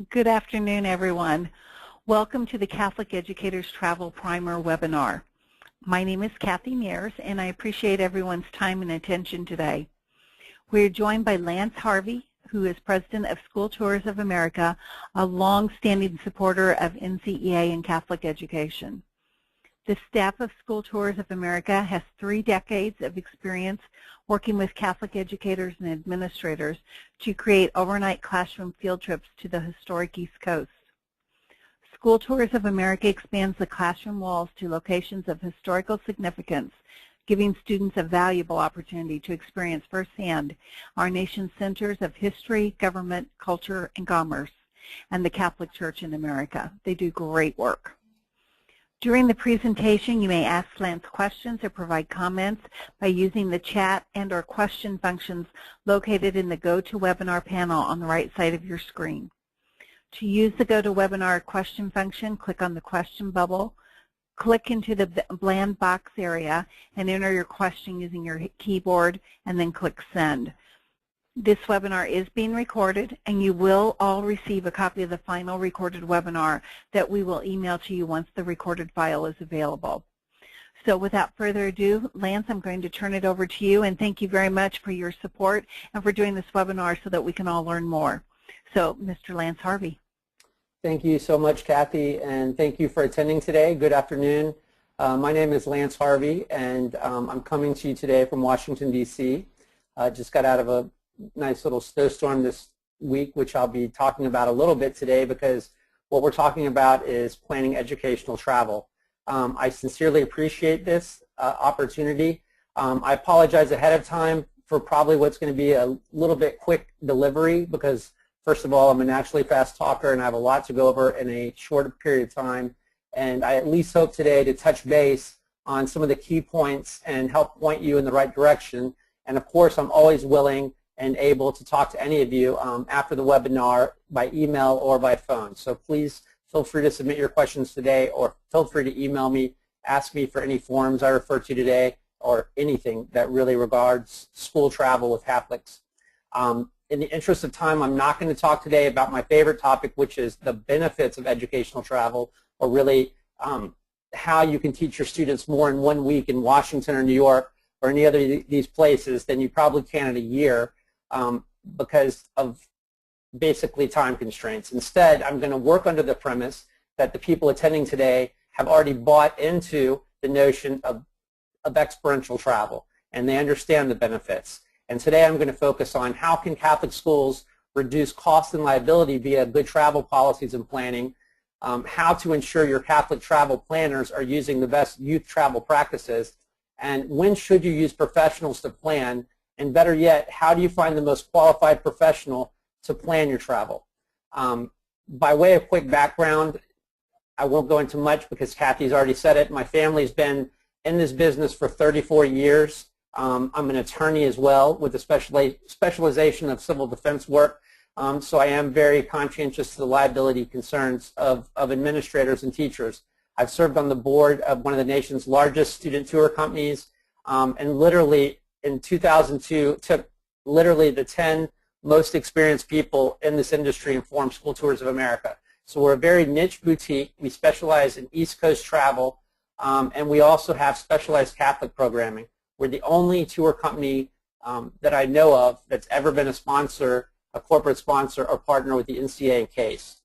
Good afternoon, everyone. Welcome to the Catholic Educators Travel Primer webinar. My name is Kathy Mears, and I appreciate everyone's time and attention today. We are joined by Lance Harvey, who is President of School Tours of America, a long-standing supporter of NCEA and Catholic education. The staff of School Tours of America has 3 decades of experience working with Catholic educators and administrators to create overnight classroom field trips to the historic East Coast. School Tours of America expands the classroom walls to locations of historical significance, giving students a valuable opportunity to experience firsthand our nation's centers of history, government, culture, and commerce, and the Catholic Church in America. They do great work. During the presentation, you may ask Lance questions or provide comments by using the chat and/or question functions located in the GoToWebinar panel on the right side of your screen. To use the GoToWebinar question function, click on the question bubble, click into the bland box area, and enter your question using your keyboard, and then click Send. This webinar is being recorded, and you will all receive a copy of the final recorded webinar that we will email to you once the recorded file is available. So without further ado, Lance, I'm going to turn it over to you, and thank you very much for your support and for doing this webinar so that we can all learn more. So, Mr. Lance Harvey. Thank you so much, Kathy, and thank you for attending today. Good afternoon. My name is Lance Harvey, and I'm coming to you today from Washington, D.C. Just got out of a nice little snowstorm this week, which I'll be talking about a little bit today because what we're talking about is planning educational travel. I sincerely appreciate this opportunity. I apologize ahead of time for probably what's going to be a little bit quick delivery because, first of all, I'm a naturally fast talker and I have a lot to go over in a short period of time. And I at least hope today to touch base on some of the key points and help point you in the right direction. And of course, I'm always willing and able to talk to any of you after the webinar by email or by phone. So please feel free to submit your questions today or feel free to email me, ask me for any forms I refer to today or anything that really regards school travel with Catholics. In the interest of time, I'm not going to talk today about my favorite topic, which is the benefits of educational travel, or really how you can teach your students more in 1 week in Washington or New York or any other of these places than you probably can in a year. Because of basically time constraints. Instead, I'm going to work under the premise that the people attending today have already bought into the notion of experiential travel, and they understand the benefits. And today I'm going to focus on how can Catholic schools reduce cost and liability via good travel policies and planning, how to ensure your Catholic travel planners are using the best youth travel practices, and when should you use professionals to plan, and better yet, how do you find the most qualified professional to plan your travel? By way of quick background, I won't go into much because Kathy's already said it. My family's been in this business for 34 years. I'm an attorney as well with a specialization of civil defense work. So I am very conscientious to the liability concerns of administrators and teachers. I've served on the board of one of the nation's largest student tour companies, and literally in 2002, took literally the 10 most experienced people in this industry and formed School Tours of America. So we're a very niche boutique. We specialize in East Coast travel, and we also have specialized Catholic programming. We're the only tour company that I know of that's ever been a sponsor, a corporate sponsor, or partner with the NCEA and CASE.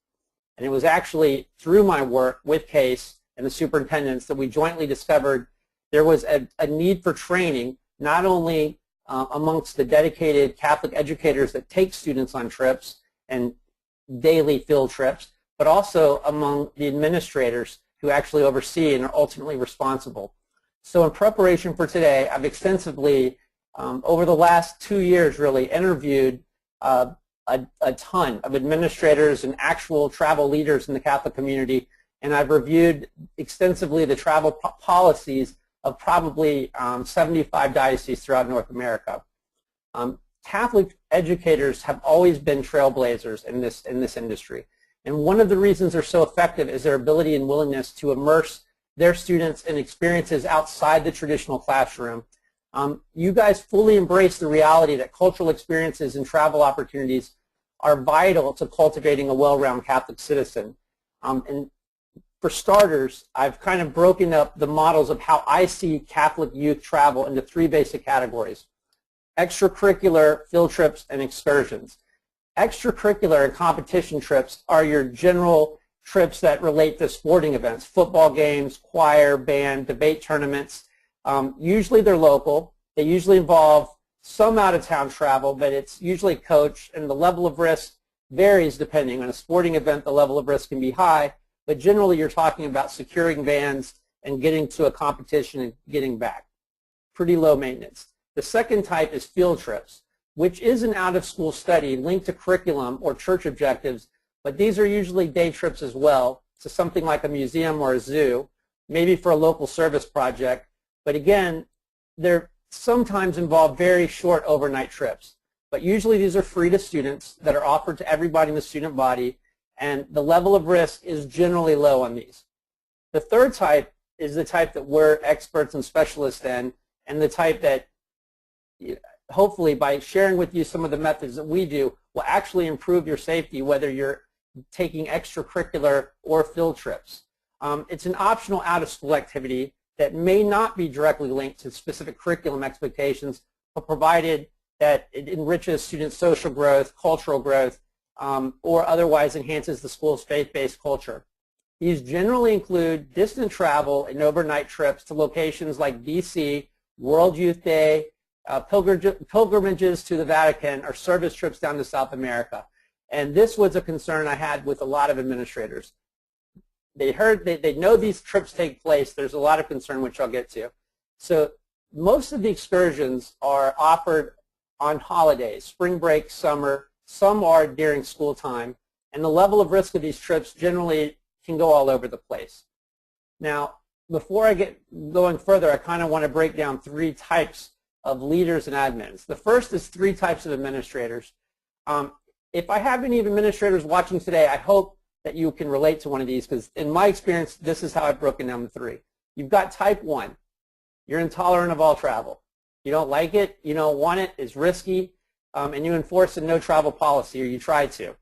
And it was actually through my work with CASE and the superintendents that we jointly discovered there was a need for training not only amongst the dedicated Catholic educators that take students on trips and daily field trips, but also among the administrators who actually oversee and are ultimately responsible. So in preparation for today, I've extensively, over the last 2 years really, interviewed a ton of administrators and actual travel leaders in the Catholic community, and I've reviewed extensively the travel policies of probably 75 dioceses throughout North America. Catholic educators have always been trailblazers in this industry. And one of the reasons they're so effective is their ability and willingness to immerse their students in experiences outside the traditional classroom. You guys fully embrace the reality that cultural experiences and travel opportunities are vital to cultivating a well-rounded Catholic citizen. And for starters, I've kind of broken up the models of how I see Catholic youth travel into three basic categories: extracurricular, field trips, and excursions. Extracurricular and competition trips are your general trips that relate to sporting events, football games, choir, band, debate tournaments. Usually they're local. They usually involve some out-of-town travel, but it's usually coached, and the level of risk varies depending. On a sporting event, the level of risk can be high, but generally you're talking about securing vans and getting to a competition and getting back. Pretty low maintenance. The second type is field trips, which is an out-of-school study linked to curriculum or church objectives, but these are usually day trips as well to something like a museum or a zoo, maybe for a local service project. But again, they're sometimes involve very short overnight trips. But usually these are free to students that are offered to everybody in the student body, and the level of risk is generally low on these. The third type is the type that we're experts and specialists in, and the type that hopefully by sharing with you some of the methods that we do will actually improve your safety, whether you're taking extracurricular or field trips. It's an optional out-of-school activity that may not be directly linked to specific curriculum expectations, but provided that it enriches students' social growth, cultural growth, or otherwise enhances the school's faith-based culture. These generally include distant travel and overnight trips to locations like DC, World Youth Day, pilgrimages to the Vatican, or service trips down to South America. And this was a concern I had with a lot of administrators. They know these trips take place. There's a lot of concern, which I'll get to. So most of the excursions are offered on holidays, spring break, summer. Some are during school time. And the level of risk of these trips generally can go all over the place. Now, before I get going further, I kind of want to break down three types of leaders and admins. The first is three types of administrators. If I have any administrators watching today, I hope that you can relate to one of these, because in my experience, this is how I've broken down the three. You've got type 1. You're intolerant of all travel. You don't like it, you don't want it, it's risky, and you enforce a no travel policy, or you try to.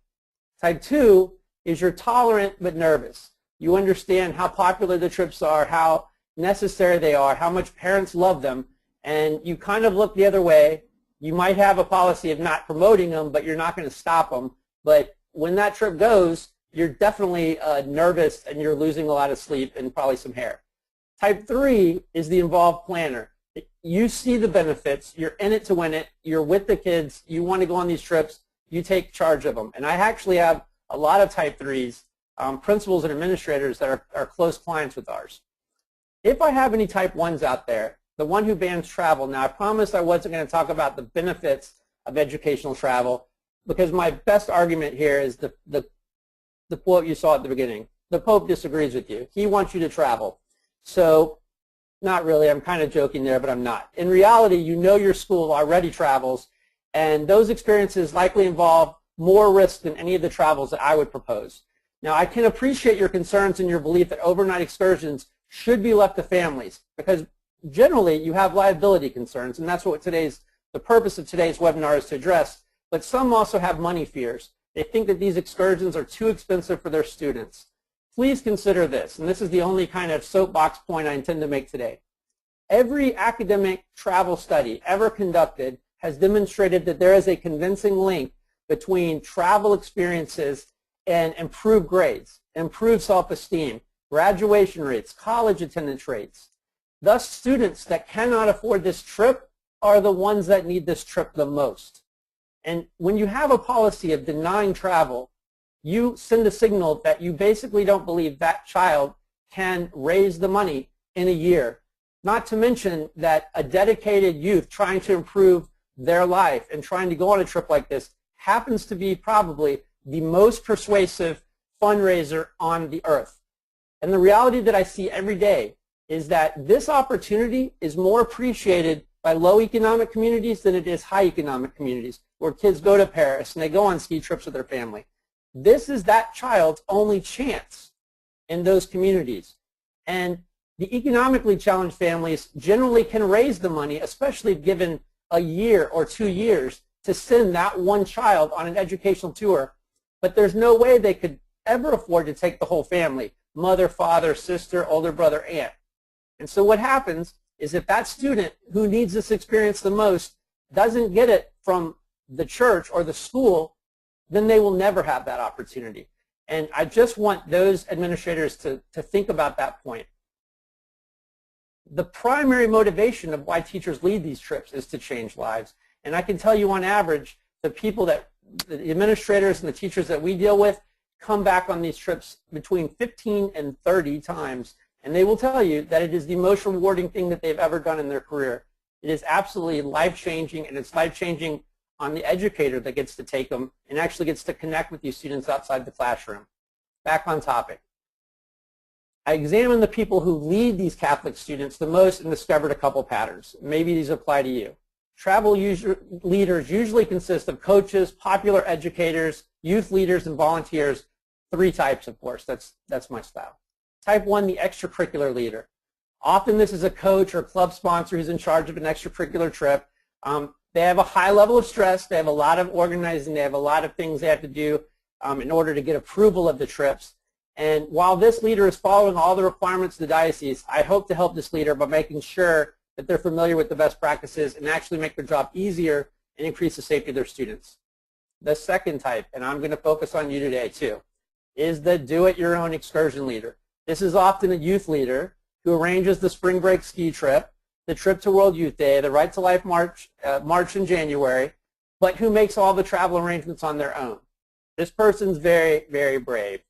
Type 2 is you're tolerant but nervous. You understand how popular the trips are, how necessary they are, how much parents love them, and you kind of look the other way. You might have a policy of not promoting them, but you're not going to stop them. But when that trip goes, you're definitely nervous, and you're losing a lot of sleep and probably some hair. Type 3 is the involved planner. You see the benefits. You're in it to win it. You're with the kids. You want to go on these trips. You take charge of them. And I actually have a lot of type 3s, principals and administrators that are close clients with ours. If I have any type 1s out there, the one who bans travel. Now, I promised I wasn't going to talk about the benefits of educational travel, because my best argument here is the quote you saw at the beginning. The Pope disagrees with you. He wants you to travel. So, not really. I'm kind of joking there, but I'm not. In reality, you know your school already travels, and those experiences likely involve more risk than any of the travels that I would propose. Now, I can appreciate your concerns and your belief that overnight excursions should be left to families, because generally you have liability concerns, and that's what the purpose of today's webinar is to address. But some also have money fears. They think that these excursions are too expensive for their students. Please consider this, and this is the only kind of soapbox point I intend to make today. Every academic travel study ever conducted has demonstrated that there is a convincing link between travel experiences and improved grades, improved self-esteem, graduation rates, college attendance rates. Thus, students that cannot afford this trip are the ones that need this trip the most. And when you have a policy of denying travel, you send a signal that you basically don't believe that child can raise the money in a year. Not to mention that a dedicated youth trying to improve their life and trying to go on a trip like this happens to be probably the most persuasive fundraiser on the earth. And the reality that I see every day is that this opportunity is more appreciated by low economic communities than it is high economic communities, where kids go to Paris and they go on ski trips with their family. This is that child's only chance in those communities. And the economically challenged families generally can raise the money, especially given a year or 2 years, to send that one child on an educational tour, but there's no way they could ever afford to take the whole family, mother, father, sister, older brother, aunt. And so what happens is if that student who needs this experience the most doesn't get it from the church or the school, then they will never have that opportunity. And I just want those administrators to think about that point. The primary motivation of why teachers lead these trips is to change lives. And I can tell you on average, the administrators and the teachers that we deal with come back on these trips between 15 and 30 times. And they will tell you that it is the most rewarding thing that they've ever done in their career. It is absolutely life-changing, and it's life-changing on the educator that gets to take them and actually gets to connect with these students outside the classroom. Back on topic. I examined the people who lead these Catholic students the most and discovered a couple patterns. Maybe these apply to you. Travel leaders usually consist of coaches, popular educators, youth leaders, and volunteers. 3 types, of course. That's my style. Type 1, the extracurricular leader. Often this is a coach or club sponsor who's in charge of an extracurricular trip. They have a high level of stress. They have a lot of organizing. They have a lot of things they have to do in order to get approval of the trips. And while this leader is following all the requirements of the diocese, I hope to help this leader by making sure that they're familiar with the best practices and actually make their job easier and increase the safety of their students. The second type, and I'm going to focus on you today too, is the do-it-your-own excursion leader. This is often a youth leader who arranges the spring break ski trip, the trip to World Youth Day, the Right to Life March in January, but who makes all the travel arrangements on their own. This person's very, very brave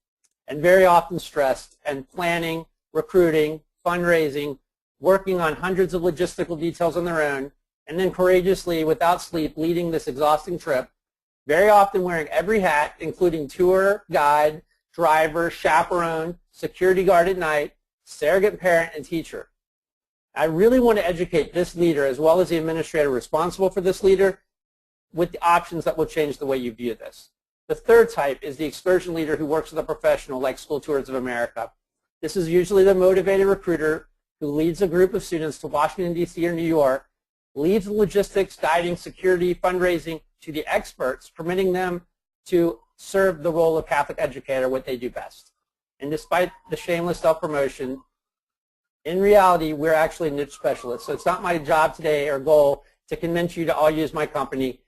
and very often stressed and planning, recruiting, fundraising, working on hundreds of logistical details on their own, and then courageously, without sleep, leading this exhausting trip, very often wearing every hat, including tour, guide, driver, chaperone, security guard at night, surrogate parent, and teacher. I really want to educate this leader as well as the administrator responsible for this leader with the options that will change the way you view this. The third type is the excursion leader who works with a professional like School Tours of America. This is usually the motivated recruiter who leads a group of students to Washington, D.C. or New York, leaves the logistics, guiding, security, fundraising to the experts, permitting them to serve the role of Catholic educator, what they do best. And despite the shameless self-promotion, in reality, we're actually niche specialists. So it's not my job today or goal to convince you to all use my company.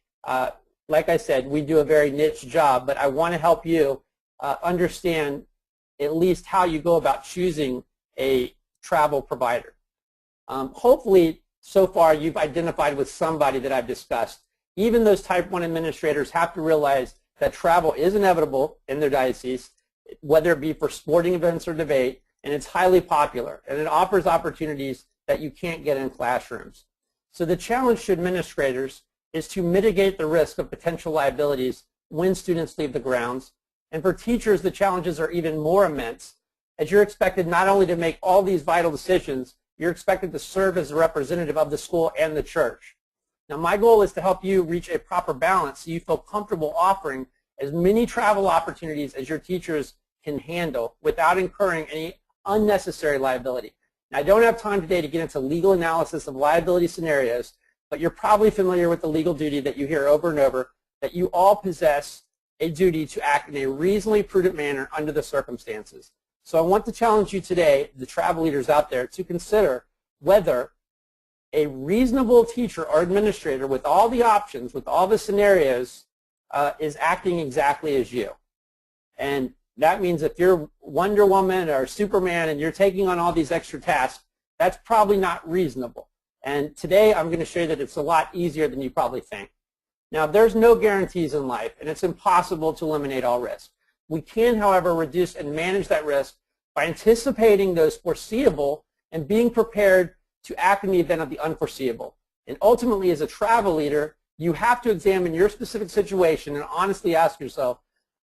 Like I said, we do a very niche job, but I want to help you understand at least how you go about choosing a travel provider. Hopefully, so far, you've identified with somebody that I've discussed. Even those Type 1 administrators have to realize that travel is inevitable in their diocese, whether it be for sporting events or debate, and it's highly popular, and it offers opportunities that you can't get in classrooms. So the challenge to administrators is to mitigate the risk of potential liabilities when students leave the grounds. And for teachers, the challenges are even more immense, as you're expected not only to make all these vital decisions, you're expected to serve as a representative of the school and the church. Now, my goal is to help you reach a proper balance so you feel comfortable offering as many travel opportunities as your teachers can handle without incurring any unnecessary liability. Now, I don't have time today to get into legal analysis of liability scenarios, but you're probably familiar with the legal duty that you hear over and over, that you all possess a duty to act in a reasonably prudent manner under the circumstances. So I want to challenge you today, the travel leaders out there, to consider whether a reasonable teacher or administrator with all the options, with all the scenarios, is acting exactly as you. And that means if you're Wonder Woman or Superman and you're taking on all these extra tasks, that's probably not reasonable. And today I'm going to show you that it's a lot easier than you probably think. Now, there's no guarantees in life, and it's impossible to eliminate all risk. We can, however, reduce and manage that risk by anticipating those foreseeable and being prepared to act in the event of the unforeseeable. And ultimately, as a travel leader, you have to examine your specific situation and honestly ask yourself,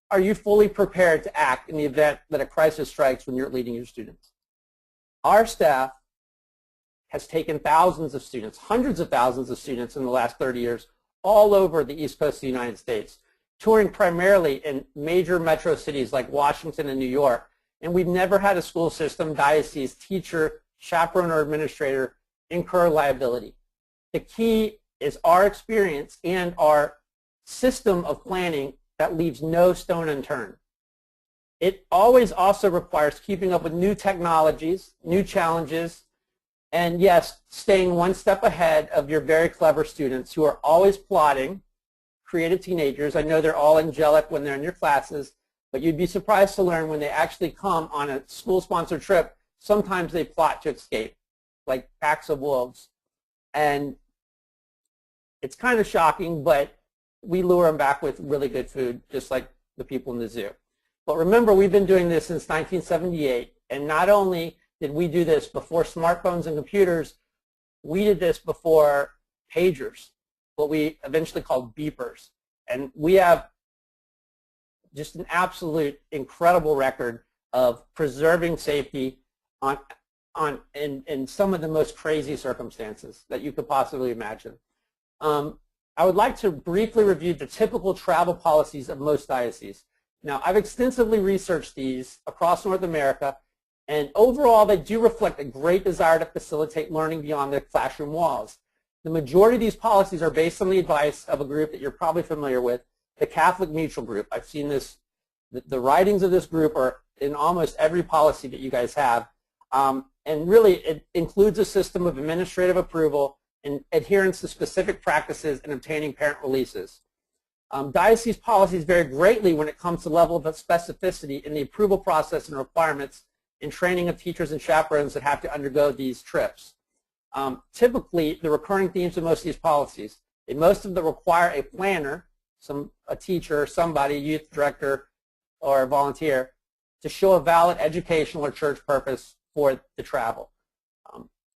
are you fully prepared to act in the event that a crisis strikes when you're leading your students? Our staff has taken thousands of students, hundreds of thousands of students in the last 30 years, all over the East Coast of the United States, touring primarily in major metro cities like Washington and New York. And we've never had a school system, diocese, teacher, chaperone, or administrator incur liability. The key is our experience and our system of planning that leaves no stone unturned. It always also requires keeping up with new technologies, new challenges, and yes, staying one step ahead of your very clever students who are always plotting, creative teenagers. I know they're all angelic when they're in your classes, but you'd be surprised to learn when they actually come on a school-sponsored trip, sometimes they plot to escape, like packs of wolves. And it's kind of shocking, but we lure them back with really good food, just like the people in the zoo. But remember, we've been doing this since 1978, and not only did we do this before smartphones and computers, we did this before pagers, what we eventually called beepers. And we have just an absolute incredible record of preserving safety in some of the most crazy circumstances that you could possibly imagine. I would like to briefly review the typical travel policies of most dioceses. Now, I've extensively researched these across North America, and overall they do reflect a great desire to facilitate learning beyond the classroom walls. The majority of these policies are based on the advice of a group that you're probably familiar with, the Catholic Mutual Group. I've seen this, the writings of this group are in almost every policy that you guys have. And really, it includes a system of administrative approval and adherence to specific practices and obtaining parent releases. Diocese policies vary greatly when it comes to level of specificity in the approval process and requirements in training of teachers and chaperones that have to undergo these trips. Typically, the recurring themes of most of these policies, most of them require a planner, a teacher, somebody, a youth director, or a volunteer, to show a valid educational or church purpose for the travel.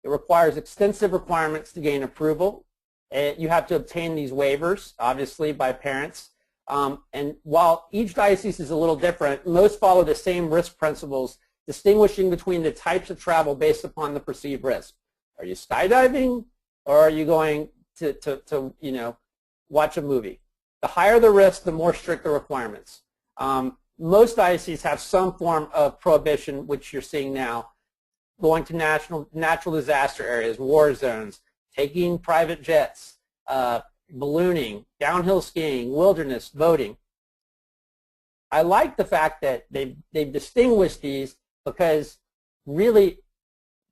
It requires extensive requirements to gain approval. You have to obtain these waivers, obviously, by parents. And while each diocese is a little different, most follow the same risk principles, distinguishing between the types of travel based upon the perceived risk. Are you skydiving, or are you going to watch a movie? The higher the risk, the more strict the requirements. Most dioceses have some form of prohibition, which you're seeing now, going to natural disaster areas, war zones, taking private jets, ballooning, downhill skiing, wilderness, boating. I like the fact that they've distinguished these because really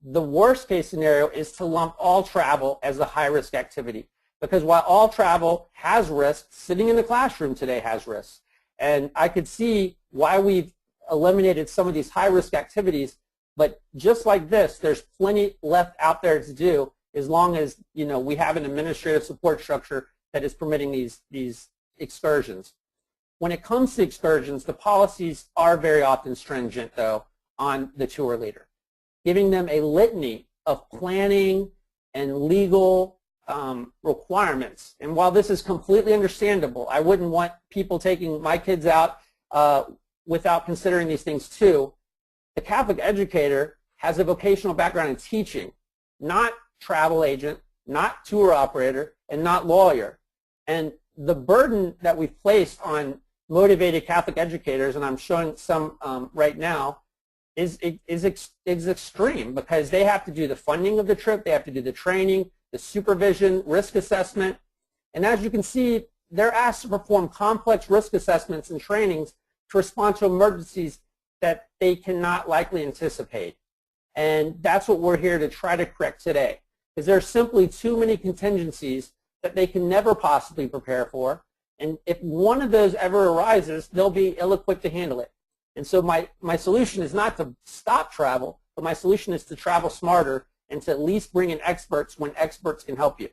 the worst case scenario is to lump all travel as a high-risk activity. Because while all travel has risks, sitting in the classroom today has risks. And I could see why we've eliminated some of these high-risk activities, but just like this, there's plenty left out there to do as long as we have an administrative support structure that is permitting these excursions. When it comes to excursions, the policies are very often stringent, though, on the tour leader, giving them a litany of planning and legal requirements. And while this is completely understandable, I wouldn't want people taking my kids out without considering these things too. The Catholic educator has a vocational background in teaching, not travel agent, not tour operator, and not lawyer. And the burden that we've placed on motivated Catholic educators, and I'm showing some right now, is extreme, because they have to do the funding of the trip, they have to do the training, the supervision, risk assessment, and as you can see, they're asked to perform complex risk assessments and trainings to respond to emergencies that they cannot likely anticipate. And that's what we're here to try to correct today, because there are simply too many contingencies that they can never possibly prepare for, and if one of those ever arises, they'll be ill-equipped to handle it. And so my solution is not to stop travel, but my solution is to travel smarter and to at least bring in experts when experts can help you.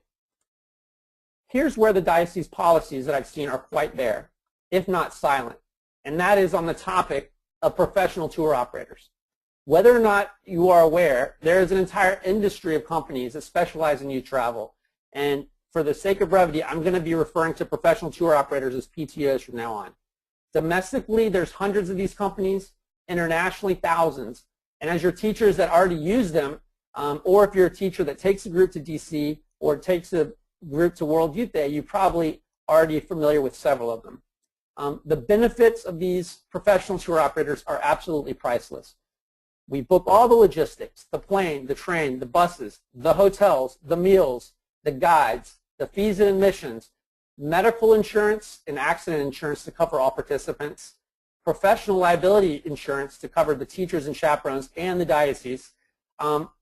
Here's where the diocese policies that I've seen are quite bare, if not silent, and that is on the topic of professional tour operators. Whether or not you are aware, there is an entire industry of companies that specialize in youth travel, and for the sake of brevity, I'm going to be referring to professional tour operators as PTOs from now on. Domestically, there's hundreds of these companies, internationally thousands, and as your teachers that already use them, or if you're a teacher that takes a group to DC or takes a group to World Youth Day, you're probably already familiar with several of them. The benefits of these professional tour operators are absolutely priceless. We book all the logistics, the plane, the train, the buses, the hotels, the meals, the guides, the fees and admissions, medical insurance and accident insurance to cover all participants, professional liability insurance to cover the teachers and chaperones and the diocese.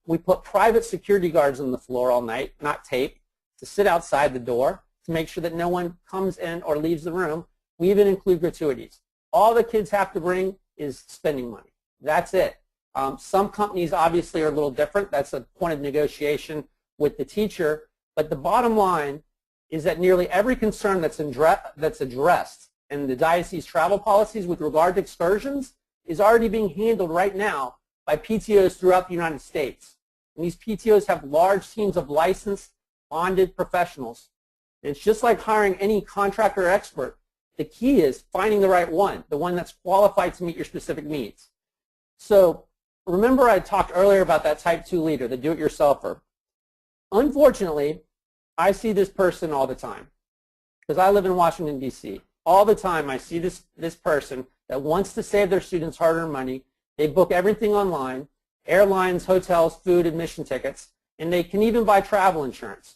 We put private security guards on the floor all night, not tape, to sit outside the door to make sure that no one comes in or leaves the room. We even include gratuities. All the kids have to bring is spending money. That's it. Some companies obviously are a little different. That's a point of negotiation with the teacher. But the bottom line is that nearly every concern that's addressed in the diocese travel policies with regard to excursions is already being handled right now by PTOs throughout the United States. And these PTOs have large teams of licensed, bonded professionals. And it's just like hiring any contractor or expert. The key is finding the right one, the one that's qualified to meet your specific needs. So remember I talked earlier about that type 2 leader, the do-it-yourselfer. Unfortunately, I see this person all the time because I live in Washington, D.C. All the time I see this person that wants to save their students hard-earned money. They book everything online, airlines, hotels, food, admission tickets, and they can even buy travel insurance.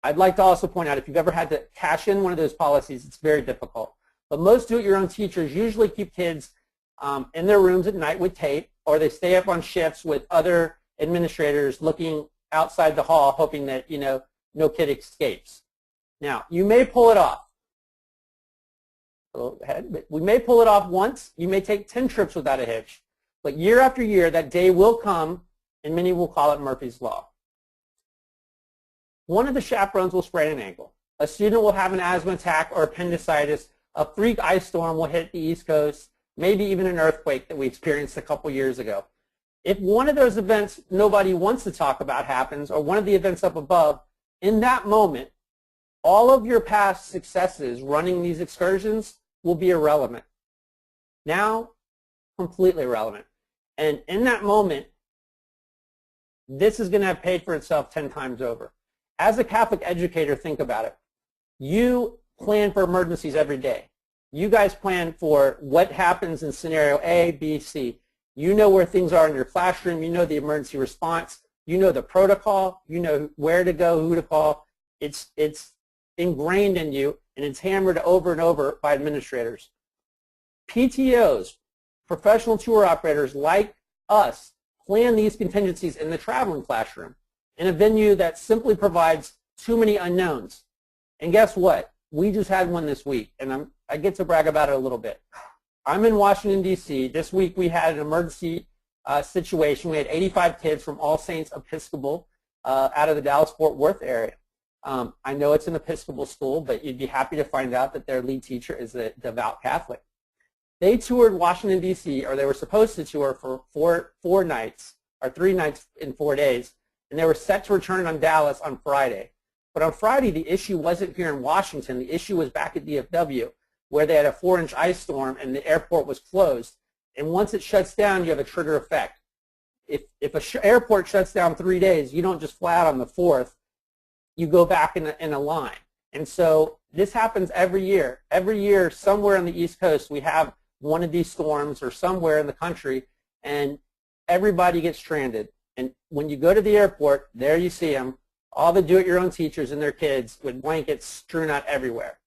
I'd like to also point out if you've ever had to cash in one of those policies, it's very difficult. But most do-it-your-own teachers usually keep kids in their rooms at night with tape, or they stay up on shifts with other administrators looking outside the hall hoping that, no kid escapes. Now, you may pull it off. Go ahead. But we may pull it off once. You may take 10 trips without a hitch. But year after year, that day will come, and many will call it Murphy's Law. One of the chaperones will sprain an ankle. A student will have an asthma attack or appendicitis. A freak ice storm will hit the East Coast, maybe even an earthquake that we experienced a couple years ago. If one of those events nobody wants to talk about happens, or one of the events up above, in that moment, all of your past successes running these excursions will be irrelevant. Now, completely irrelevant. And in that moment, this is going to have paid for itself 10 times over. As a Catholic educator, think about it. You plan for emergencies every day. You guys plan for what happens in scenario A, B, C. You know where things are in your classroom. You know the emergency response. You know the protocol. You know where to go, who to call. It's ingrained in you, and it's hammered over and over by administrators. PTOs, professional tour operators like us, plan these contingencies in the traveling classroom in a venue that simply provides too many unknowns. And guess what? We just had one this week, and I get to brag about it a little bit. I'm in Washington, D.C. This week we had an emergency situation. We had 85 kids from All Saints Episcopal out of the Dallas-Fort Worth area. I know it's an Episcopal school, but you'd be happy to find out that their lead teacher is a devout Catholic. They toured Washington, D.C., or they were supposed to tour for four nights, or 3 nights in 4 days, and they were set to return on Dallas on Friday. But on Friday, the issue wasn't here in Washington. The issue was back at DFW, where they had a 4-inch ice storm and the airport was closed. And once it shuts down, you have a trigger effect. If an airport shuts down 3 days, you don't just fly out on the 4th. You go back in a line. And so this happens every year. Every year, somewhere on the East Coast, we have one of these storms, or somewhere in the country, and everybody gets stranded. And when you go to the airport, there you see them, all the do-it-your-own teachers and their kids with blankets strewn out everywhere.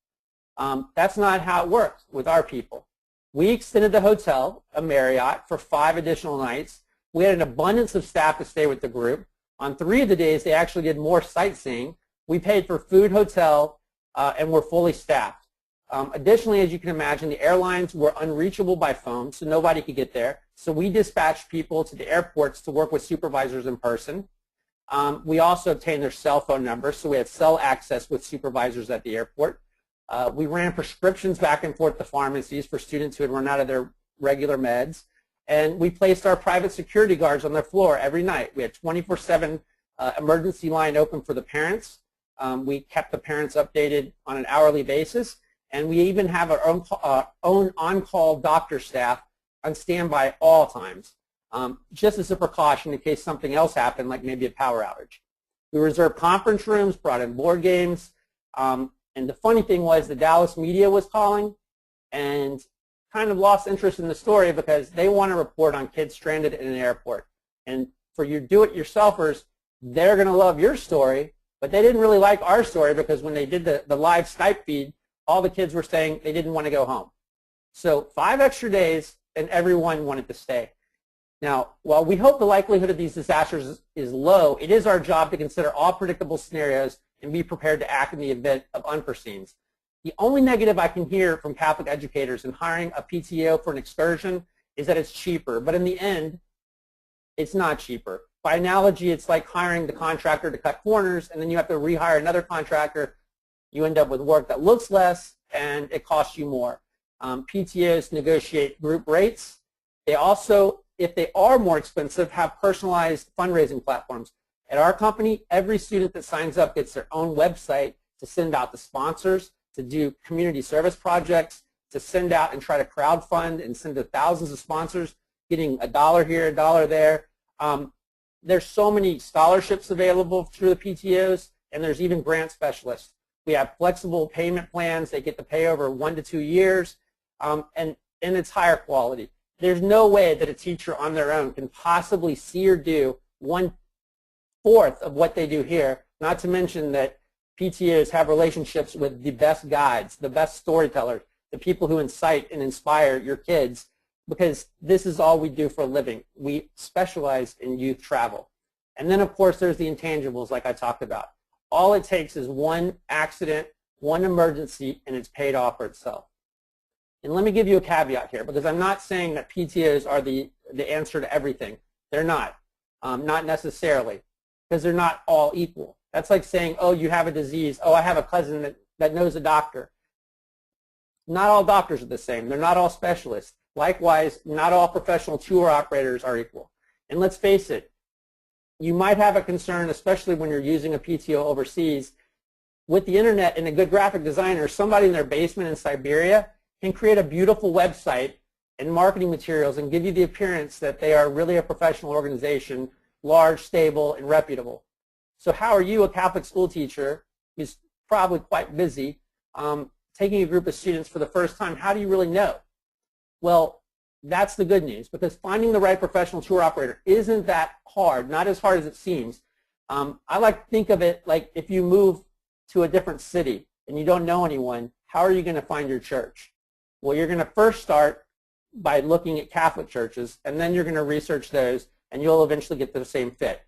That's not how it works with our people. We extended the hotel, a Marriott, for 5 additional nights. We had an abundance of staff to stay with the group. On 3 of the days, they actually did more sightseeing. We paid for food, hotel, and we're fully staffed. Additionally, as you can imagine, the airlines were unreachable by phone, so nobody could get there. So we dispatched people to the airports to work with supervisors in person. We also obtained their cell phone numbers, so we had cell access with supervisors at the airport. We ran prescriptions back and forth to pharmacies for students who had run out of their regular meds. And we placed our private security guards on their floor every night. We had 24/7 emergency line open for the parents. We kept the parents updated on an hourly basis. And we even have our own on-call doctor staff on standby at all times, just as a precaution in case something else happened, like maybe a power outage. We reserved conference rooms, brought in board games. And the funny thing was the Dallas media was calling and kind of lost interest in the story because they want to report on kids stranded in an airport. And for your do-it-yourselfers, they're going to love your story, But they didn't really like our story because when they did the live Skype feed, all the kids were saying they didn't want to go home. So 5 extra days and everyone wanted to stay. Now, while we hope the likelihood of these disasters is low, it is our job to consider all predictable scenarios and be prepared to act in the event of unforeseens. The only negative I can hear from Catholic educators in hiring a PTO for an excursion is that it's cheaper. But in the end, it's not cheaper. By analogy, it's like hiring the contractor to cut corners, and then you have to rehire another contractor. You end up with work that looks less, and it costs you more. PTOs negotiate group rates. They also, if they are more expensive, have personalized fundraising platforms. At our company, every student that signs up gets their own website to send out to sponsors, to do community service projects, to send out and try to crowdfund and send to thousands of sponsors, getting $1 here, $1 there. There's so many scholarships available through the PTOs, and there's even grant specialists. We have flexible payment plans. They get to pay over 1 to 2 years, and it's higher quality. There's no way that a teacher on their own can possibly see or do 1/4 of what they do here, not to mention that PTOs have relationships with the best guides, the best storytellers, the people who incite and inspire your kids, because this is all we do for a living. We specialize in youth travel. And then, of course, there's the intangibles like I talked about. All it takes is one accident, one emergency, and it's paid off for itself. And let me give you a caveat here, because I'm not saying that PTOs are the answer to everything. They're not necessarily, because they're not all equal. That's like saying, oh, you have a disease. Oh, I have a cousin that knows a doctor. Not all doctors are the same. They're not all specialists. Likewise, not all professional tour operators are equal. And let's face it, you might have a concern, especially when you're using a PTO overseas. With the internet and a good graphic designer, somebody in their basement in Siberia can create a beautiful website and marketing materials and give you the appearance that they are really a professional organization, large, stable, and reputable. So how are you, a Catholic school teacher who's probably quite busy, taking a group of students for the first time? How do you really know? Well, that's the good news, because finding the right professional tour operator isn't that hard, not as hard as it seems. I like to think of it like if you move to a different city and you don't know anyone, how are you going to find your church? Well, you're going to first start by looking at Catholic churches, and then you're going to research those, and you'll eventually get the same fit.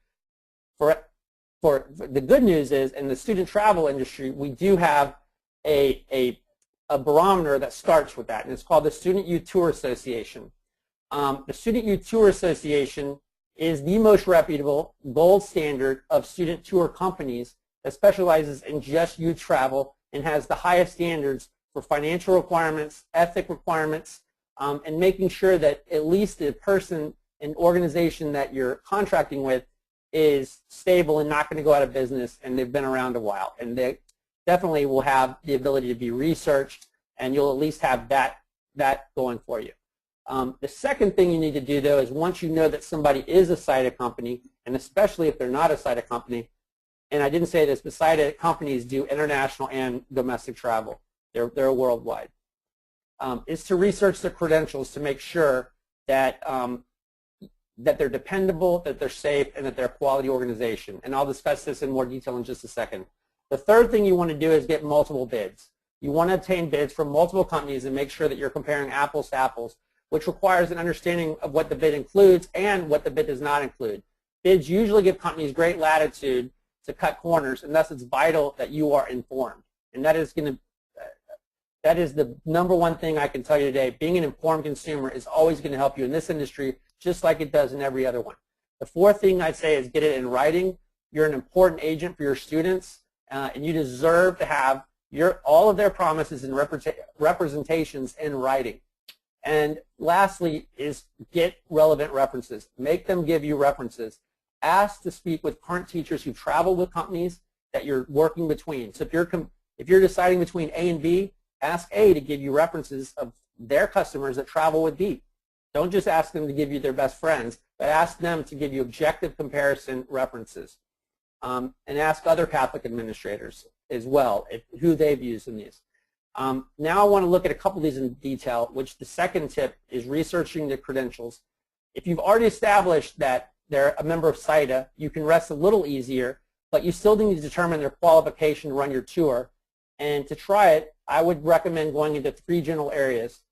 For the good news is, in the student travel industry, we do have a barometer that starts with that, and it's called the Student Youth Tour Association. The Student Youth Tour Association is the most reputable gold standard of student tour companies that specializes in just youth travel and has the highest standards for financial requirements, ethic requirements, and making sure that at least the person and organization that you're contracting with is stable and not going to go out of business, and they've been around a while. And they definitely will have the ability to be researched, and you'll at least have that going for you. The second thing you need to do, though, is once you know that somebody is a cited company, and especially if they're not a cited company, and I didn't say this, but cited companies do international and domestic travel. They're worldwide. Is to research their credentials to make sure that that they're dependable, that they're safe, and that they're a quality organization. And I'll discuss this in more detail in just a second. The third thing you want to do is get multiple bids. You want to obtain bids from multiple companies and make sure that you're comparing apples to apples, which requires an understanding of what the bid includes and what the bid does not include. Bids usually give companies great latitude to cut corners, and thus it's vital that you are informed. And that is the number one thing I can tell you today. Being an informed consumer is always going to help you in this industry, just like it does in every other one. The fourth thing I'd say is get it in writing. You're an important agent for your students, and you deserve to have all of their promises and representations in writing. And lastly is get relevant references. Make them give you references. Ask to speak with current teachers who travel with companies that you're working between. So if you're deciding between A and B, ask A to give you references of their customers that travel with B. Don't just ask them to give you their best friends, but ask them to give you objective comparison references. And ask other Catholic administrators as well who they've used in these. Now I want to look at a couple of these in detail, which the second tip is researching the credentials. If you've already established that they're a member of CITA, you can rest a little easier but you still need to determine their qualification to run your tour. And to try it, I would recommend going into 3 general areas: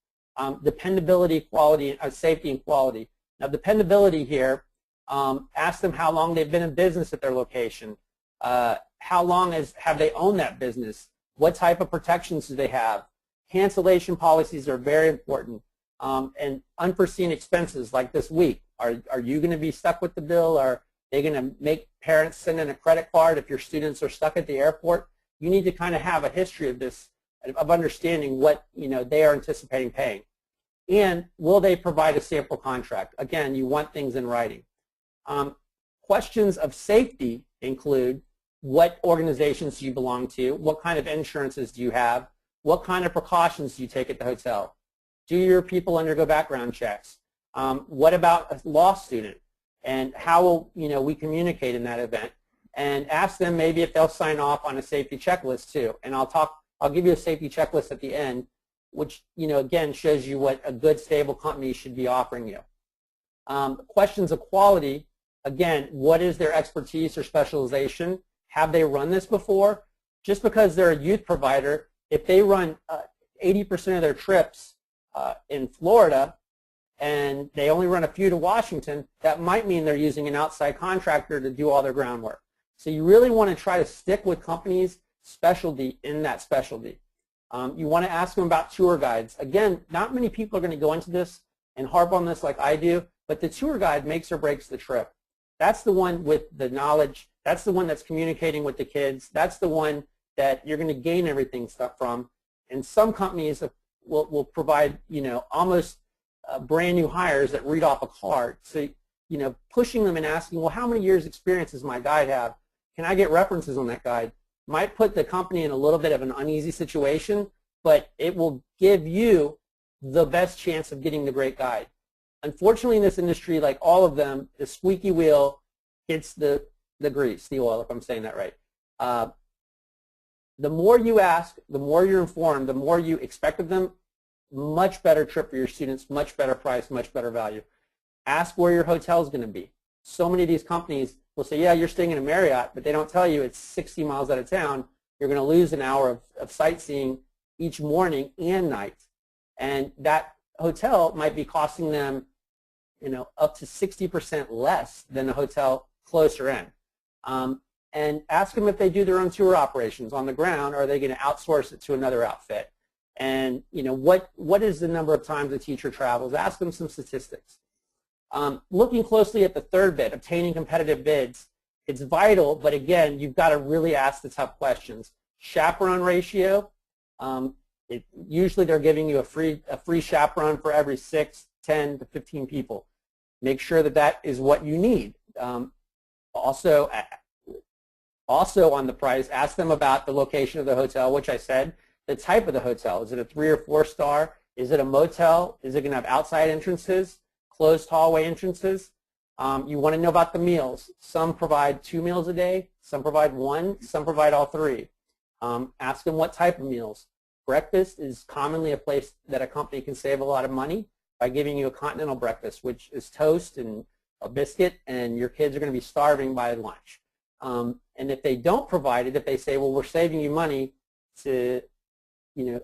dependability, quality, safety, and quality. Now, dependability here, ask them how long they've been in business at their location. How long have they owned that business? What type of protections do they have? Cancellation policies are very important. And unforeseen expenses like this week. Are you going to be stuck with the bill? Are they going to make parents send in a credit card if your students are stuck at the airport? You need to kind of have a history of this, of understanding what they are anticipating paying. And will they provide a sample contract? Again, you want things in writing. Questions of safety include: what organizations do you belong to? What kind of insurances do you have? What kind of precautions do you take at the hotel? Do your people undergo background checks? What about a law student? And how will we communicate in that event? And ask them maybe if they'll sign off on a safety checklist too. And I'll give you a safety checklist at the end, which again shows you what a good, stable company should be offering you. Questions of quality, again, what is their expertise or specialization? Have they run this before? Just because they're a youth provider, if they run 80% of their trips in Florida and they only run a few to Washington, that might mean they're using an outside contractor to do all their groundwork. So you really want to try to stick with companies' specialty in that specialty. You want to ask them about tour guides. Again, not many people are going to go into this and harp on this like I do, but the tour guide makes or breaks the trip. That's the one with the knowledge. That's the one that's communicating with the kids. That's the one that you're going to gain everything stuff from. And some companies will provide, almost brand new hires that read off a card. So, pushing them and asking, well, how many years experience does my guide have? Can I get references on that guide? Might put the company in a little bit of an uneasy situation, but it will give you the best chance of getting the great guide. Unfortunately, in this industry, like all of them, the squeaky wheel gets the grease, the oil, if I'm saying that right. The more you ask, the more you're informed, the more you expect of them, much better trip for your students, much better price, much better value. Ask where your hotel is going to be. So many of these companies will say, yeah, you're staying in a Marriott, but they don't tell you it's 60 miles out of town. You're going to lose an hour of sightseeing each morning and night. And that hotel might be costing them, up to 60% less than a hotel closer in. And ask them if they do their own tour operations on the ground, or are they going to outsource it to another outfit? And what is the number of times a teacher travels? Ask them some statistics. Looking closely at the third bit, obtaining competitive bids, it's vital, but again, you've got to really ask the tough questions. Chaperone ratio, usually they're giving you a free chaperone for every 6, 10 to 15 people. Make sure that that is what you need. Also on the price, ask them about the location of the hotel, which I said, the type of the hotel. Is it a 3 or 4 star? Is it a motel? Is it going to have outside entrances, closed hallway entrances? You want to know about the meals. Some provide 2 meals a day, some provide 1, some provide all 3. Ask them what type of meals. Breakfast is commonly a place that a company can save a lot of money by giving you a continental breakfast, which is toast and a biscuit, and your kids are going to be starving by lunch. And if they don't provide it, if they say, well, we're saving you money to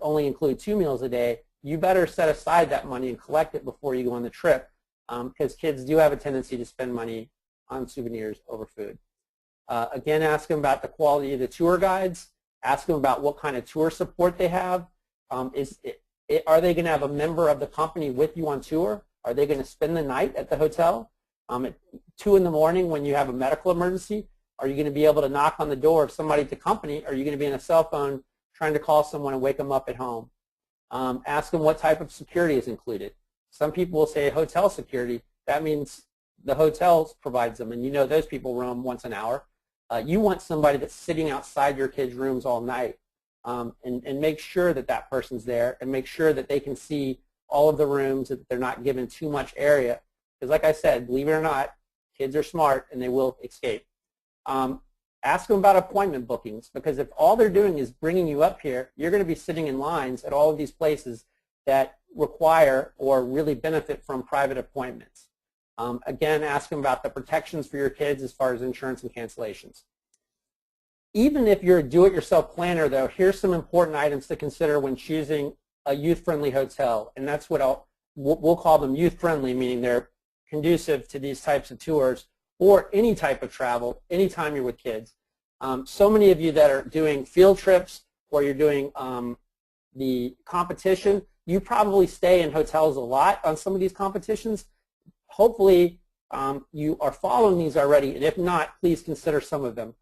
only include 2 meals a day, you better set aside that money and collect it before you go on the trip, because kids do have a tendency to spend money on souvenirs over food. Again, ask them about the quality of the tour guides. Ask them about what kind of tour support they have. Are they going to have a member of the company with you on tour? Are they going to spend the night at the hotel? At 2 in the morning when you have a medical emergency, are you going to be able to knock on the door of somebody at the company? Are you going to be on a cell phone trying to call someone and wake them up at home? Ask them what type of security is included. Some people will say hotel security. That means the hotel provides them, and those people roam once an hour. You want somebody that's sitting outside your kids' rooms all night, and make sure that that person's there, and make sure that they can see all of the rooms, that they're not given too much area. Because like I said, believe it or not, kids are smart and they will escape. Ask them about appointment bookings, because if all they're doing is bringing you up here, you're going to be sitting in lines at all of these places that require or really benefit from private appointments. Again, ask them about the protections for your kids as far as insurance and cancellations. Even if you're a do-it-yourself planner, though, here's some important items to consider when choosing a youth-friendly hotel, and that's what we'll call them youth-friendly, meaning they're conducive to these types of tours or any type of travel, anytime you're with kids. So many of you that are doing field trips or you're doing the competition, you probably stay in hotels a lot on some of these competitions. Hopefully you are following these already, and if not, please consider some of them.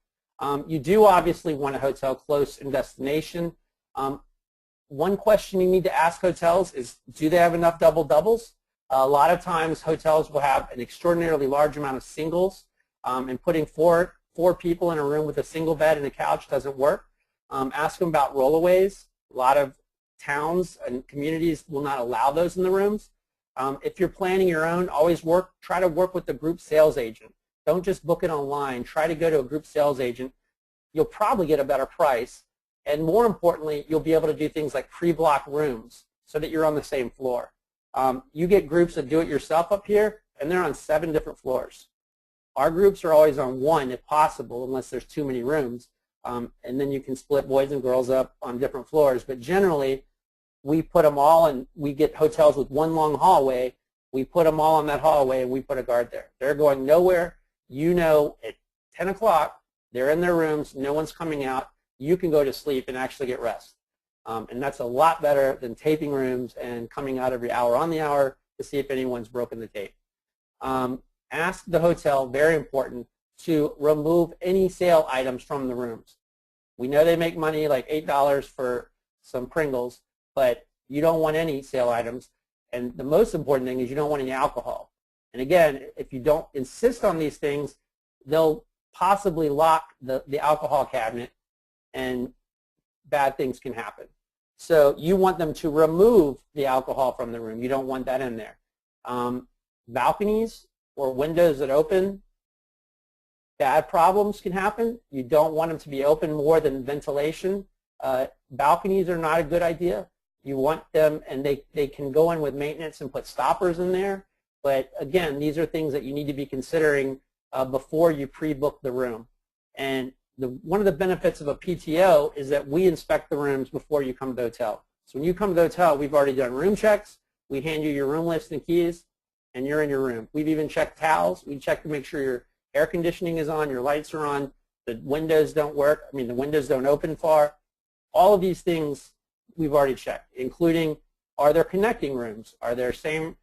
You do obviously want a hotel close in destination. One question you need to ask hotels is, do they have enough double-doubles? A lot of times hotels will have an extraordinarily large amount of singles, and putting four people in a room with a single bed and a couch doesn't work. Ask them about rollaways. A lot of towns and communities will not allow those in the rooms. If you're planning your own, always try to work with the group sales agent. Don't just book it online. Try to go to a group sales agent. You'll probably get a better price. And more importantly, you'll be able to do things like pre-block rooms so that you're on the same floor. You get groups that do it yourself up here, and they're on 7 different floors. Our groups are always on 1 if possible, unless there's too many rooms. And then you can split boys and girls up on different floors. But generally, we put them all, and we get hotels with 1 long hallway. We put them all on that hallway, and we put a guard there. They're going nowhere. You know, at 10 o'clock, they're in their rooms. No one's coming out. You can go to sleep and actually get rest. And that's a lot better than taping rooms and coming out every hour on the hour to see if anyone's broken the tape. Ask the hotel, very important, to remove any sale items from the rooms. We know they make money, like $8 for some Pringles, but you don't want any sale items. And the most important thing is you don't want any alcohol. And again, if you don't insist on these things, they'll possibly lock the alcohol cabinet, and bad things can happen. So you want them to remove the alcohol from the room. You don't want that in there. Balconies or windows that open, bad problems can happen. You don't want them to be open more than ventilation. Balconies are not a good idea. You want them, and they can go in with maintenance and put stoppers in there. But again, these are things that you need to be considering before you pre-book the room. And one of the benefits of a PTO is that we inspect the rooms before you come to the hotel. So when you come to the hotel, we've already done room checks. We hand you your room list and keys, and you're in your room. We've even checked towels. We check to make sure your air conditioning is on, your lights are on, the windows don't work. I mean, the windows don't open far. All of these things we've already checked, including, are there connecting rooms? Are there same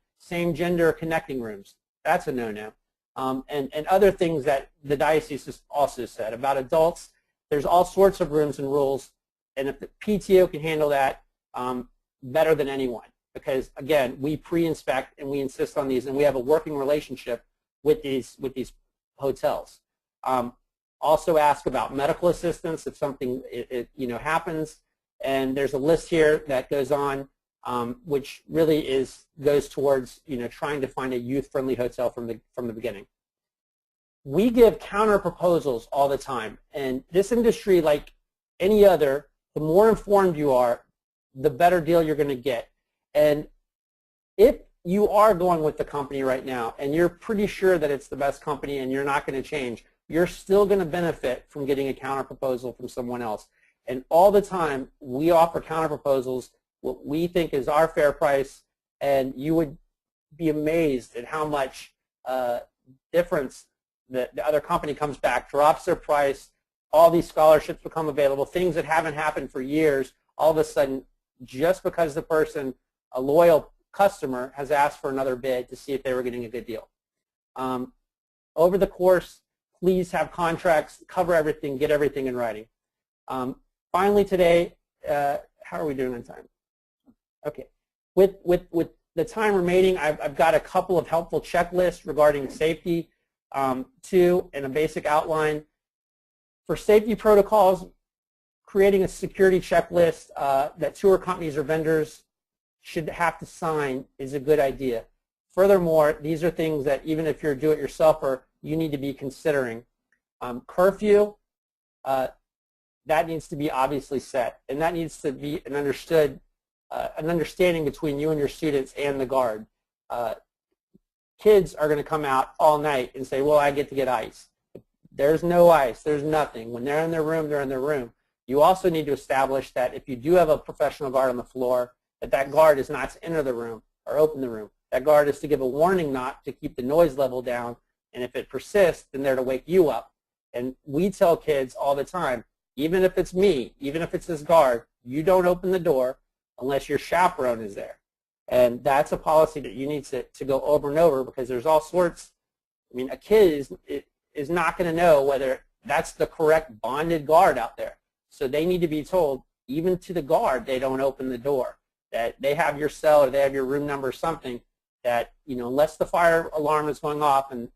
gender connecting rooms? That's a no-no. And other things that the diocese has also said about adults. There's all sorts of rooms and rules, and if the PTO can handle that better than anyone, because again, we pre-inspect and we insist on these, and we have a working relationship with these hotels. Also ask about medical assistance if something happens, and there's a list here that goes on, which really goes towards trying to find a youth-friendly hotel from the beginning. We give counter proposals all the time, and this industry, like any other, the more informed you are, the better deal you're going to get. And if you are going with the company right now and you're pretty sure that it's the best company and you're not going to change, you're still going to benefit from getting a counter proposal from someone else. And all the time, we offer counter proposals, what we think is our fair price, and you would be amazed at how much difference the other company comes back, drops their price, all these scholarships become available, things that haven't happened for years, all of a sudden, just because the person, a loyal customer, has asked for another bid to see if they were getting a good deal. Over the course, please have contracts, cover everything, get everything in writing. Finally today, how are we doing on time? Okay. With the time remaining, I've got a couple of helpful checklists regarding safety, too, and a basic outline. For safety protocols, creating a security checklist that tour companies or vendors should have to sign is a good idea. Furthermore, these are things that even if you're a do-it-yourselfer, you need to be considering. Curfew, that needs to be obviously set, and that needs to be an understanding between you and your students and the guard. Kids are going to come out all night and say, well, I get to get ice. There's no ice. There's nothing. When they're in their room, they're in their room. You also need to establish that if you do have a professional guard on the floor, that guard is not to enter the room or open the room. That guard is to give a warning knock to keep the noise level down, and if it persists, then they're to wake you up. And we tell kids all the time, even if it's me, even if it's this guard, you don't open the door unless your chaperone is there. And that's a policy that you need to go over and over, because there's all sorts. I mean, a kid is not going to know whether that's the correct bonded guard out there. So they need to be told, even to the guard, they don't open the door, that they have your cell or they have your room number or something, that, unless the fire alarm is going off and,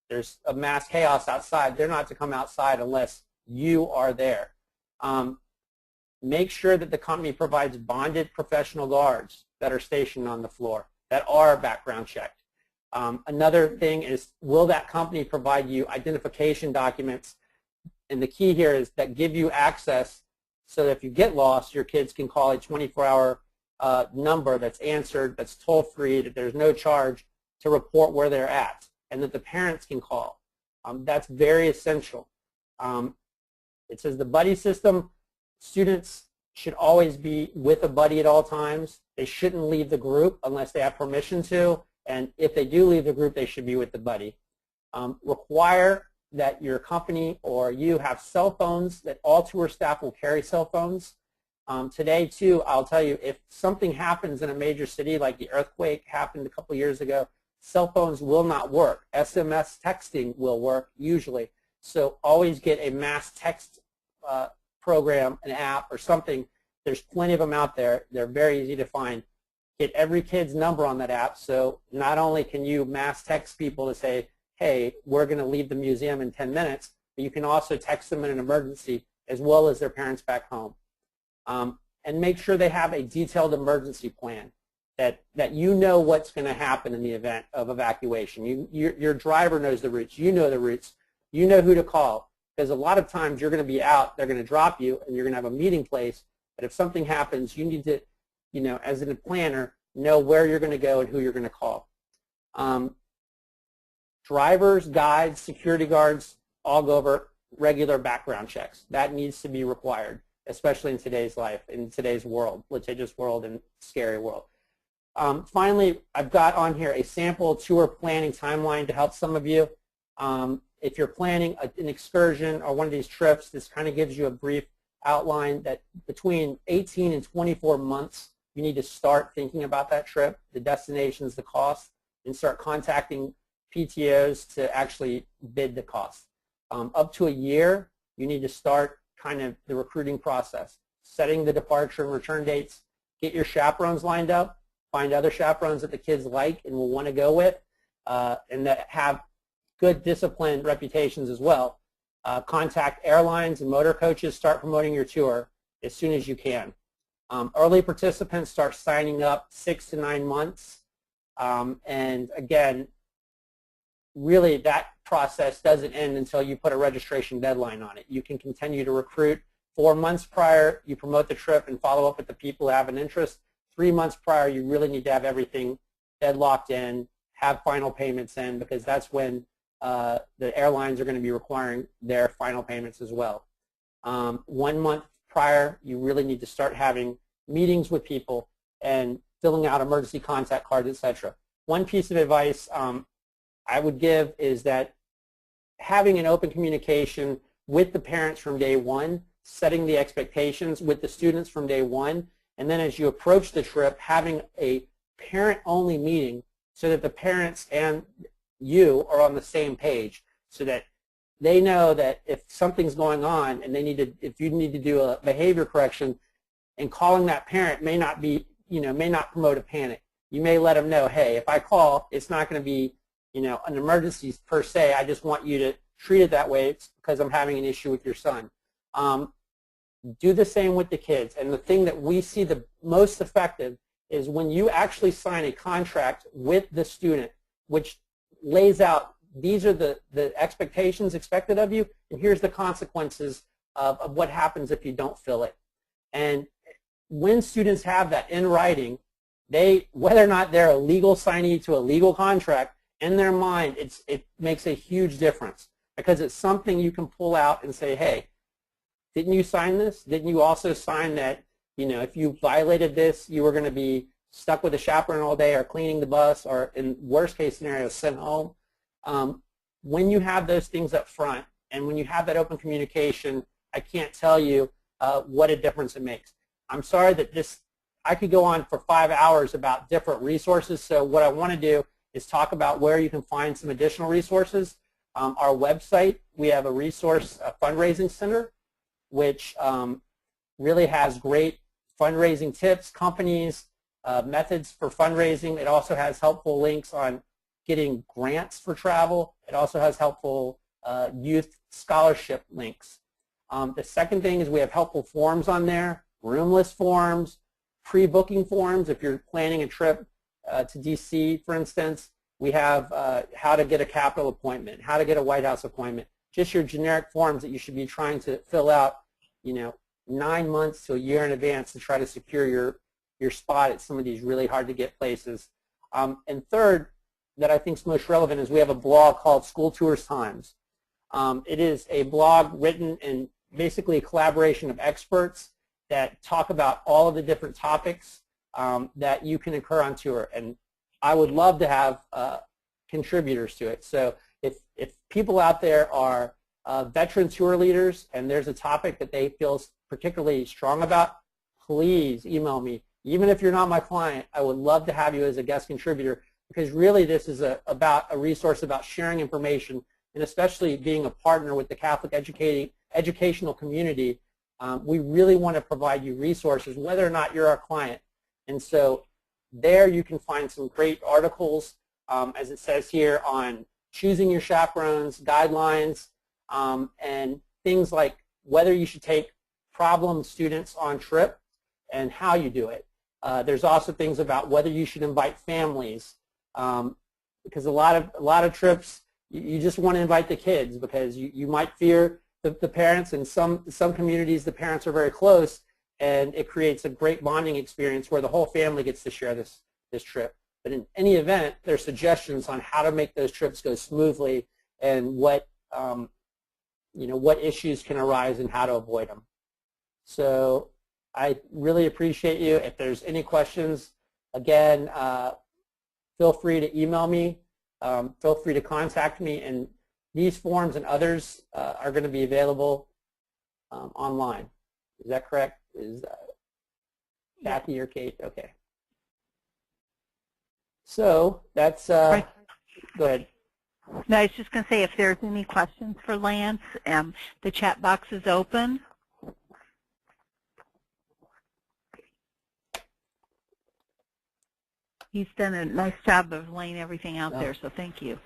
there's a mass chaos outside, they're not to come outside unless you are there. Make sure that the company provides bonded professional guards that are stationed on the floor, that are background checked. Another thing is, will that company provide you identification documents? And the key here is that give you access so that if you get lost, your kids can call a 24-hour number that's answered, that's toll-free, that there's no charge to report where they're at, and that the parents can call. That's very essential. It says the buddy system, students should always be with a buddy at all times. They shouldn't leave the group unless they have permission to, and if they do leave the group, they should be with the buddy. Require that your company or you have cell phones, that all tour staff will carry cell phones. Today, too, I'll tell you, if something happens in a major city, like the earthquake happened a couple years ago, cell phones will not work. SMS texting will work usually. So always get a mass text program, an app, or something. There's plenty of them out there. They're very easy to find. Get every kid's number on that app, so not only can you mass text people to say, hey, we're going to leave the museum in 10 minutes, but you can also text them in an emergency as well as their parents back home. And make sure they have a detailed emergency plan, that you know what's going to happen in the event of evacuation. Your driver knows the routes. You know the routes. You know who to call, because a lot of times you're going to be out, they're going to drop you, and you're going to have a meeting place. But if something happens, you need to, as a planner, know where you're going to go and who you're going to call. Drivers, guides, security guards all go over regular background checks. That needs to be required, especially in today's life, in today's world, litigious world and scary world. Finally, I've got on here a sample tour planning timeline to help some of you. If you're planning an excursion or one of these trips, this kind of gives you a brief outline that between 18 and 24 months, you need to start thinking about that trip, the destinations, the costs, and start contacting PTOs to actually bid the cost. Up to a year, you need to start kind of the recruiting process, setting the departure and return dates, get your chaperones lined up, find other chaperones that the kids like and will want to go with, and that have good disciplined reputations as well. Contact airlines and motor coaches, start promoting your tour as soon as you can. Early participants start signing up 6 to 9 months, and again, really that process doesn't end until you put a registration deadline on it. You can continue to recruit 4 months prior, you promote the trip and follow up with the people who have an interest. 3 months prior, you really need to have everything deadlocked in, have final payments in, because that's when the airlines are going to be requiring their final payments as well. 1 month prior, you really need to start having meetings with people and filling out emergency contact cards, etc. One piece of advice I would give is that having an open communication with the parents from day one, setting the expectations with the students from day one, and then as you approach the trip, having a parent-only meeting so that the parents and you are on the same page, so that they know that if something's going on and if you need to do a behavior correction, and calling that parent may not be, may not promote a panic. You may let them know, hey, if I call, it's not going to be, an emergency per se. I just want you to treat it that way. It's because I'm having an issue with your son. Do the same with the kids. And the thing that we see the most effective is when you actually sign a contract with the student, which lays out these are the expectations expected of you, and here's the consequences of what happens if you don't fill it. And when students have that in writing, whether or not they're a legal signee to a legal contract, in their mind, it makes a huge difference. because it's something you can pull out and say, hey, didn't you sign this? Didn't you also sign that, if you violated this, you were going to be stuck with a chaperone all day or cleaning the bus or, in worst case scenario, sent home? When you have those things up front and when you have that open communication, I can't tell you what a difference it makes. I'm sorry that I could go on for 5 hours about different resources, so what I want to do is talk about where you can find some additional resources. Our website, we have a resource, a fundraising center, which really has great fundraising tips, companies, methods for fundraising. It also has helpful links on getting grants for travel. It also has helpful youth scholarship links. The second thing is we have helpful forms on there, room list forms, pre-booking forms. If you're planning a trip to DC, for instance, we have how to get a Capitol appointment, how to get a White House appointment, just your generic forms that you should be trying to fill out, 9 months to a year in advance to try to secure your spot at some of these really hard to get places. And third, that I think is most relevant, is we have a blog called School Tours Times. It is a blog written in basically a collaboration of experts that talk about all of the different topics that you can incur on tour. And I would love to have contributors to it. So if people out there are veteran tour leaders and there's a topic that they feel particularly strong about, please email me. Even if you're not my client, I would love to have you as a guest contributor, because really this is about a resource about sharing information, and especially being a partner with the Catholic educational community. We really want to provide you resources whether or not you're our client. And so there you can find some great articles, as it says here, on choosing your chaperones, guidelines, and things like whether you should take problem students on trip and how you do it. There's also things about whether you should invite families, because a lot of trips you just want to invite the kids because you might fear the parents. In some communities the parents are very close, and it creates a great bonding experience where the whole family gets to share this trip. But in any event, there's suggestions on how to make those trips go smoothly and what what issues can arise and how to avoid them. So I really appreciate you. If there's any questions, again, feel free to email me. Feel free to contact me. And these forms and others are going to be available online. Is that correct? Is Kathy or Kate? Okay. So that's, go ahead. No, I was just going to say, if there's any questions for Lance, the chat box is open. He's done a nice job of laying everything out there, so thank you.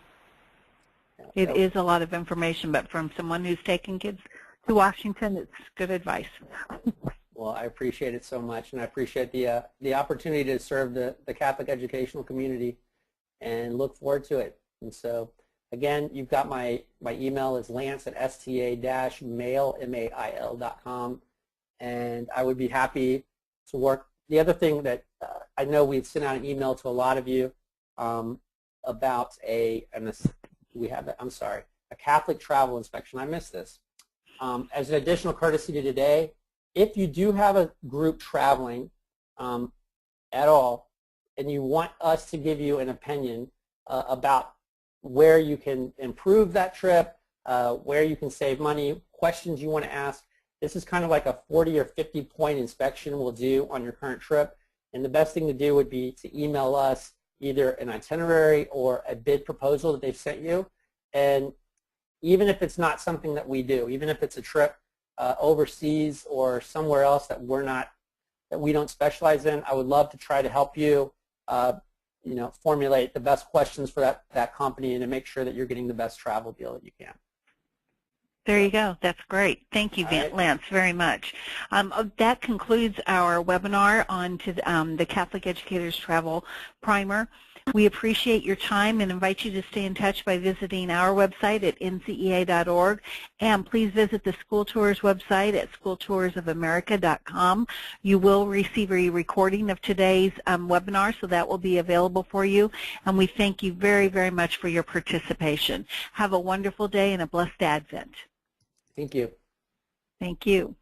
It is a lot of information, but from someone who's taken kids to Washington, it's good advice. Well, I appreciate it so much, and I appreciate the opportunity to serve the Catholic educational community, and look forward to it. And so, again, you've got my email is lance@sta-mail.com, and I would be happy to work. The other thing that I know we've sent out an email to a lot of you about a Catholic travel inspection. I missed this. As an additional courtesy to today, if you do have a group traveling at all, and you want us to give you an opinion about where you can improve that trip, where you can save money, questions you want to ask, this is kind of like a 40 or 50 point inspection we'll do on your current trip. And the best thing to do would be to email us either an itinerary or a bid proposal that they've sent you. And even if it's not something that we do, even if it's a trip overseas or somewhere else that we don't specialize in, I would love to try to help you formulate the best questions for that company and to make sure that you're getting the best travel deal that you can. There you go. That's great. Thank you, All right. Lance, very much. That concludes our webinar on to the Catholic Educators Travel Primer. We appreciate your time and invite you to stay in touch by visiting our website at ncea.org, and please visit the School Tours website at schooltoursofamerica.com. You will receive a recording of today's webinar, so that will be available for you, and we thank you very, very much for your participation. Have a wonderful day and a blessed Advent. Thank you. Thank you.